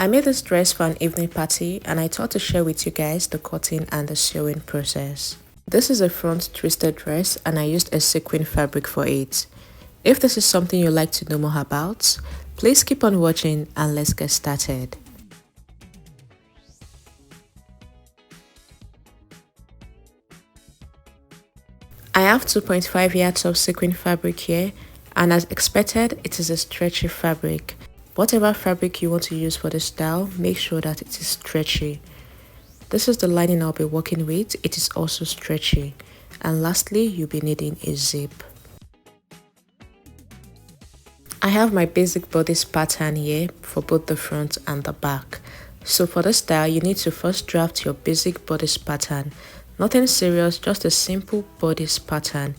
I made this dress for an evening party and I thought to share with you guys the cutting and the sewing process. This is a front twisted dress and I used a sequin fabric for it. If this is something you'd like to know more about, please keep on watching and let's get started. I have 2.5 yards of sequin fabric here, and as expected, it is a stretchy fabric. Whatever fabric you want to use for the style, make sure that it is stretchy. This is the lining I'll be working with. It is also stretchy. And lastly, you'll be needing a zip. I have my basic bodice pattern here for both the front and the back. So for this style, you need to first draft your basic bodice pattern. Nothing serious, just a simple bodice pattern,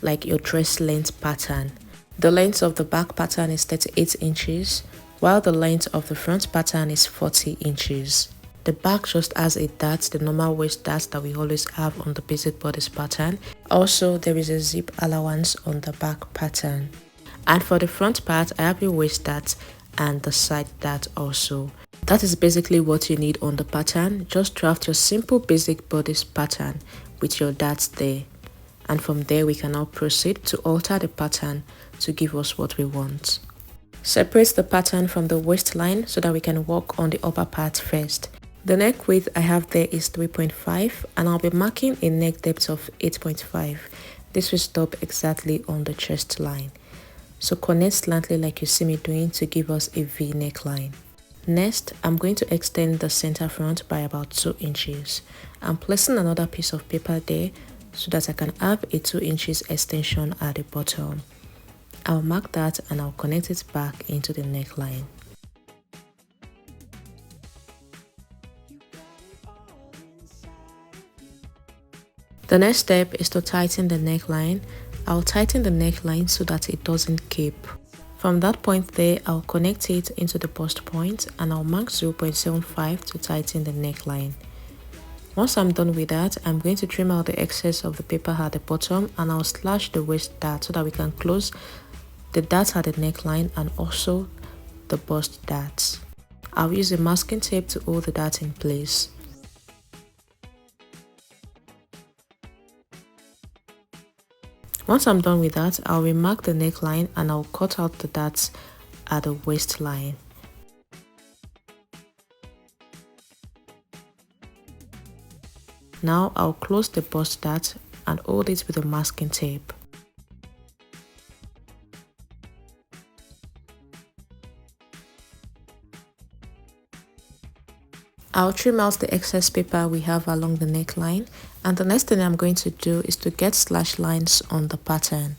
like your dress length pattern. The length of the back pattern is 38 inches, while the length of the front pattern is 40 inches. The back just has a dart, the normal waist dart that we always have on the basic bodice pattern. Also, there is a zip allowance on the back pattern. And for the front part, I have a waist dart and the side dart also. That is basically what you need on the pattern. Just draft your simple basic bodice pattern with your darts there. And from there, we can now proceed to alter the pattern to give us what we want. Separate the pattern from the waistline so that we can work on the upper part first. The neck width I have there is 3.5 and I'll be marking a neck depth of 8.5. This will stop exactly on the chest line. So connect slantly like you see me doing to give us a V neckline. Next, I'm going to extend the center front by about 2 inches. I'm placing another piece of paper there so that I can have a 2 inches extension at the bottom. I'll mark that and I'll connect it back into the neckline. The next step is to tighten the neckline. I'll tighten the neckline so that it doesn't cape. From that point there, I'll connect it into the bust point and I'll mark 0.75 to tighten the neckline. Once I'm done with that, I'm going to trim out the excess of the paper at the bottom and I'll slash the waist dart so that we can close the dart at the neckline and also the bust darts. I'll use a masking tape to hold the dart in place. Once I'm done with that, I'll remark the neckline and I'll cut out the darts at the waistline. Now I'll close the bust dart and hold it with a masking tape. I'll trim out the excess paper we have along the neckline, and the next thing I'm going to do is to get slash lines on the pattern.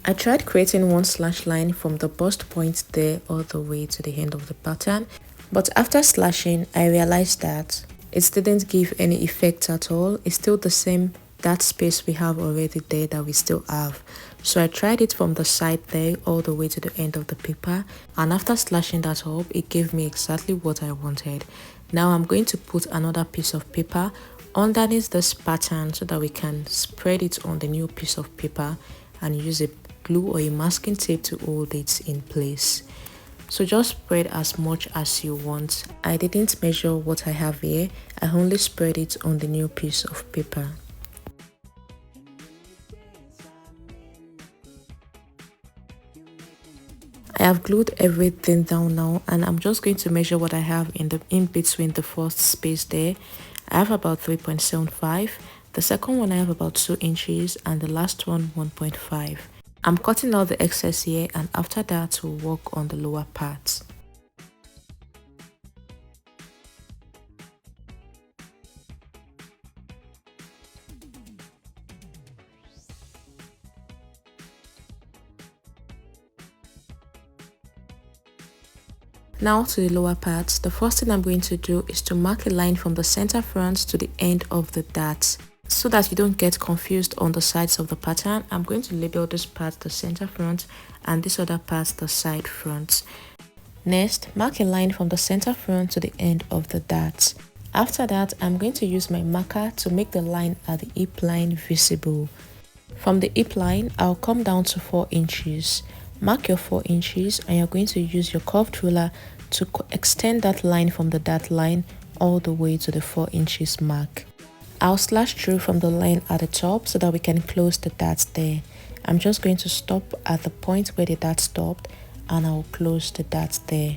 I tried creating one slash line from the bust point there all the way to the end of the pattern, but after slashing I realized that it didn't give any effect at all. It's still the same that space we have already there that we still have. So I tried it from the side there all the way to the end of the paper, and after slashing that up, it gave me exactly what I wanted. Now I'm going to put another piece of paper underneath this pattern so that we can spread it on the new piece of paper and use a glue or a masking tape to hold it in place. So just spread as much as you want. I didn't measure what I have here, I only spread it on the new piece of paper. I have glued everything down now and I'm just going to measure what I have in between the first space there. I have about 3.75, the second one I have about 2 inches and the last one 1.5. I'm cutting out the excess here and after that we'll work on the lower part. Now to the lower part, the first thing I'm going to do is to mark a line from the center front to the end of the dart. So that you don't get confused on the sides of the pattern, I'm going to label this part the center front and this other part the side front. Next, mark a line from the center front to the end of the dart. After that, I'm going to use my marker to make the line at the hip line visible. From the hip line, I'll come down to 4 inches. Mark your 4 inches and you're going to use your curved ruler to extend that line from the dart line all the way to the 4 inches mark. I'll slash through from the line at the top so that we can close the dart there. I'm just going to stop at the point where the dart stopped and I'll close the dart there.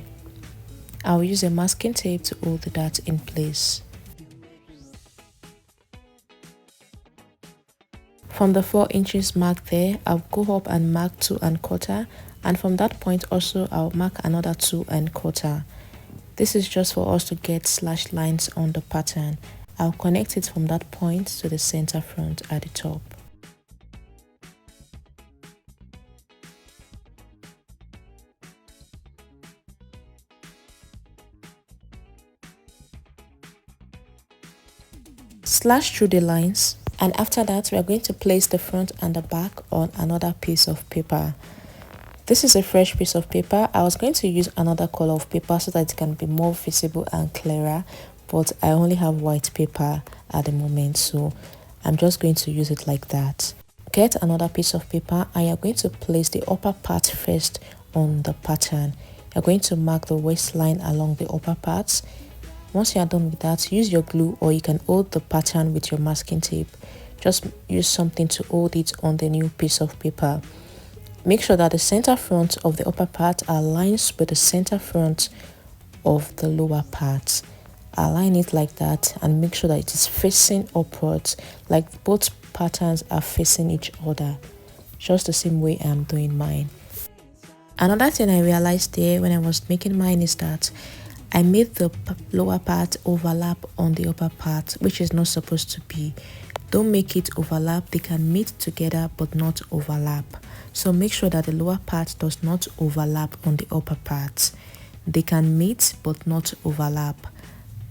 I'll use a masking tape to hold the dart in place. From the 4 inches mark there, I'll go up and mark 2 1/4, and from that point also I'll mark another 2 1/4. This is just for us to get slash lines on the pattern. I'll connect it from that point to the center front at the top. Slash through the lines, and after that we are going to place the front and the back on another piece of paper. This is a fresh piece of paper. I was going to use another color of paper so that it can be more visible and clearer, but I only have white paper at the moment, so I'm just going to use it like that. Get another piece of paper and you're going to place the upper part first on the pattern. You're going to mark the waistline along the upper parts. Once you are done with that, use your glue or you can hold the pattern with your masking tape. Just use something to hold it on the new piece of paper. Make sure that the center front of the upper part aligns with the center front of the lower part. Align it like that and make sure that it is facing upwards, like both patterns are facing each other, just the same way I'm doing mine. Another thing I realized there when I was making mine is that I made the lower part overlap on the upper part, which is not supposed to be. Don't make it overlap. They can meet together but not overlap. So make sure that the lower part does not overlap on the upper part. They can meet but not overlap.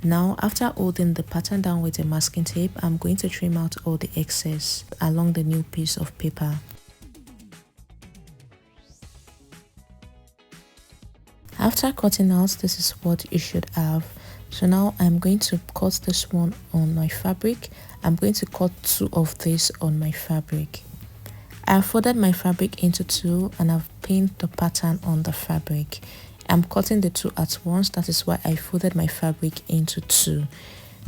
Now, after holding the pattern down with a masking tape, I'm going to trim out all the excess along the new piece of paper. After cutting out, this is what you should have. So now I'm going to cut this one on my fabric. I'm going to cut 2 of this on my fabric. I've folded my fabric into 2 and I've pinned the pattern on the fabric. I'm cutting the 2 at once, that is why I folded my fabric into 2.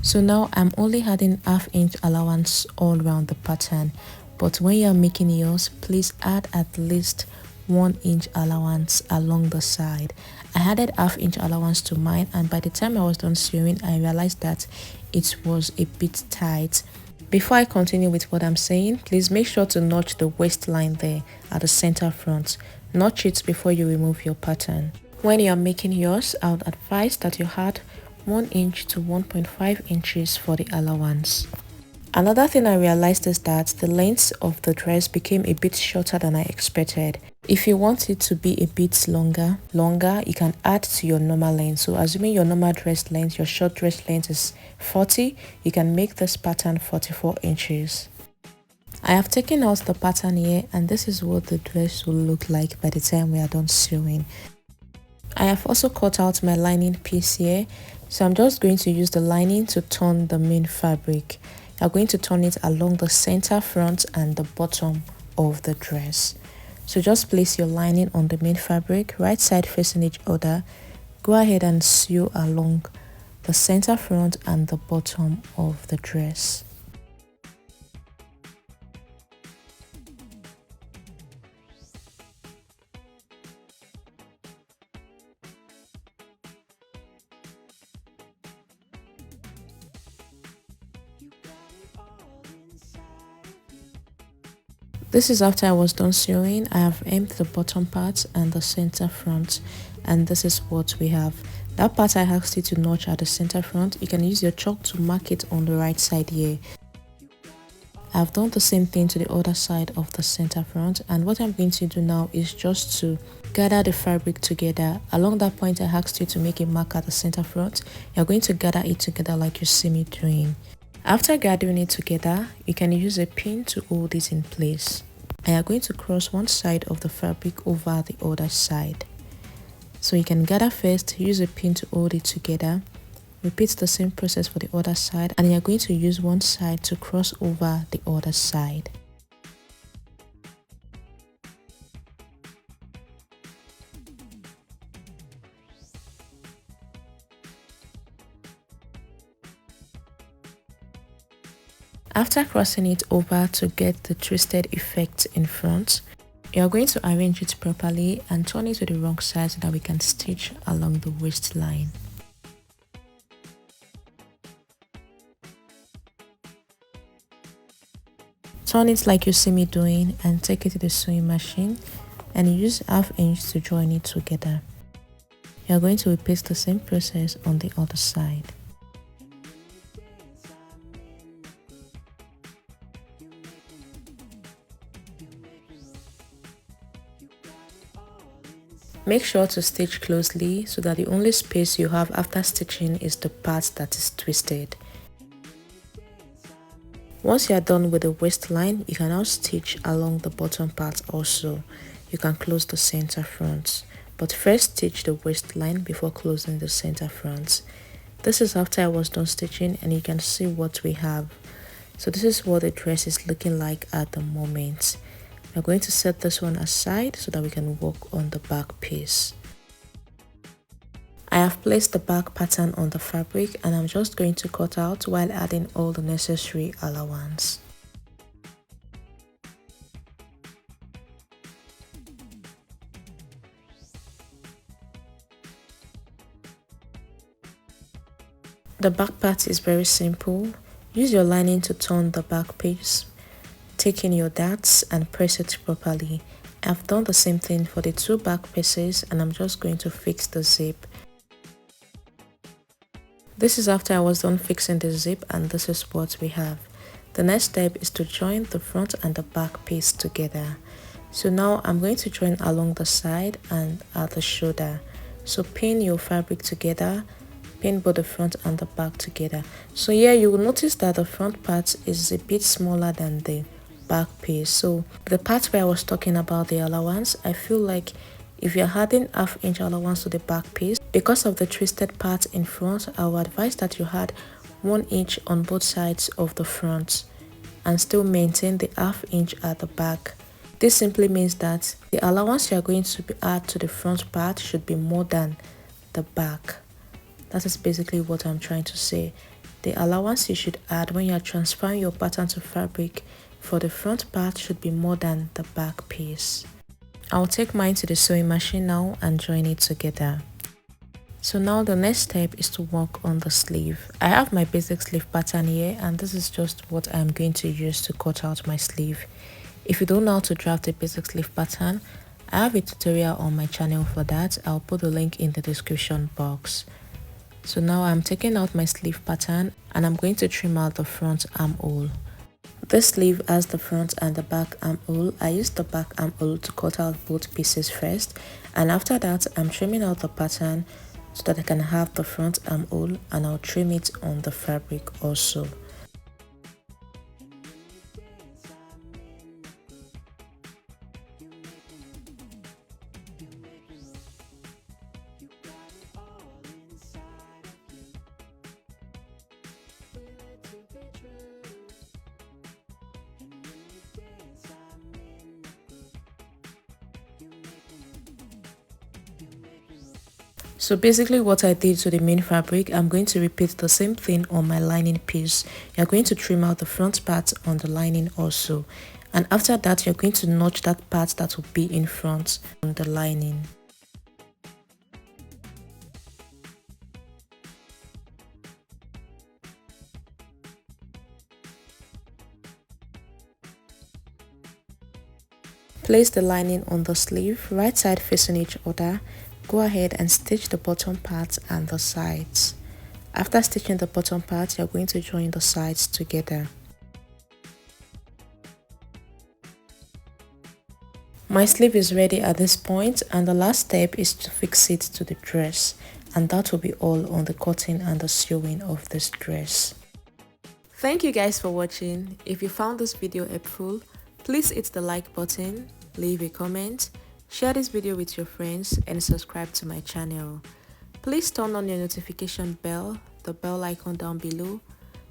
So now I'm only adding 1/2 inch allowance all around the pattern, but when you're making yours, please add at least 1 inch allowance along the side. I added 1/2 inch allowance to mine, and by the time I was done sewing, I realized that it was a bit tight. Before I continue with what I'm saying, please make sure to notch the waistline there at the center front. Notch it before you remove your pattern. When you are making yours, I would advise that you add 1 inch to 1.5 inches for the allowance. Another thing I realized is that the length of the dress became a bit shorter than I expected. If you want it to be a bit longer, you can add to your normal length. So assuming your normal dress length, your short dress length is 40, you can make this pattern 44 inches. I have taken out the pattern here, and this is what the dress will look like by the time we are done sewing. I have also cut out my lining piece here, so I'm just going to use the lining to turn the main fabric. You're going to turn it along the center front and the bottom of the dress. So just place your lining on the main fabric, right side facing each other. Go ahead and sew along the center front and the bottom of the dress. This is after I was done sewing. I have hemmed the bottom part and the center front, and this is what we have. That part I asked you to notch at the center front. You can use your chalk to mark it on the right side here. I've done the same thing to the other side of the center front, and what I'm going to do now is just to gather the fabric together. Along that point I asked you to make a mark at the center front. You're going to gather it together like you see me doing. After gathering it together, you can use a pin to hold it in place. I am going to cross one side of the fabric over the other side. So you can gather first, use a pin to hold it together. Repeat the same process for the other side, and you are going to use one side to cross over the other side. After crossing it over to get the twisted effect in front, you're going to arrange it properly and turn it to the wrong side so that we can stitch along the waistline. Turn it like you see me doing and take it to the sewing machine and use 1/2 inch to join it together. You're going to repeat the same process on the other side. Make sure to stitch closely so that the only space you have after stitching is the part that is twisted. Once you are done with the waistline, you can now stitch along the bottom part also. You can close the center front, but first stitch the waistline before closing the center front. This is after I was done stitching and you can see what we have. So this is what the dress is looking like at the moment. We're going to set this one aside so that we can work on the back piece. I have placed the back pattern on the fabric and I'm just going to cut out while adding all the necessary allowance. The back part is very simple. Use your lining to turn the back piece. Take in your darts and press it properly. I've done the same thing for the 2 back pieces and I'm just going to fix the zip. This is after I was done fixing the zip and this is what we have. The next step is to join the front and the back piece together. So now I'm going to join along the side and at the shoulder. So pin your fabric together, pin both the front and the back together. So here you will notice that the front part is a bit smaller than the back piece. So the part where I was talking about the allowance, I feel like if you're adding 1/2 inch allowance to the back piece, because of the twisted part in front, I would advise that you add 1 inch on both sides of the front and still maintain the 1/2 inch at the back. This simply means that the allowance you are going to add to the front part should be more than the back. That is basically what I'm trying to say. The allowance you should add when you are transferring your pattern to fabric for the front part should be more than the back piece. I'll take mine to the sewing machine now and join it together. So now the next step is to work on the sleeve. I have my basic sleeve pattern here and this is just what I'm going to use to cut out my sleeve. If you don't know how to draft a basic sleeve pattern, I have a tutorial on my channel for that. I'll put the link in the description box. So now I'm taking out my sleeve pattern and I'm going to trim out the front armhole. This sleeve has the front and the back armhole. I used the back armhole to cut out both pieces first, and after that I'm trimming out the pattern so that I can have the front armhole, and I'll trim it on the fabric also. So basically what I did to the main fabric, I'm going to repeat the same thing on my lining piece. You're going to trim out the front part on the lining also. And after that, you're going to notch that part that will be in front on the lining. Place the lining on the sleeve, right side facing each other. Go ahead and stitch the bottom part and the sides. After stitching the bottom part, you're going to join the sides together. My sleeve is ready at this point, and the last step is to fix it to the dress, and that will be all on the cutting and the sewing of this dress. Thank you guys for watching. If you found this video helpful, please hit the like button, leave a comment, share this video with your friends, and subscribe to my channel. Please turn on your notification bell, the bell icon down below,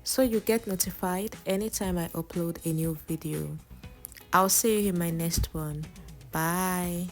so you get notified anytime I upload a new video. I'll see you in my next one. Bye.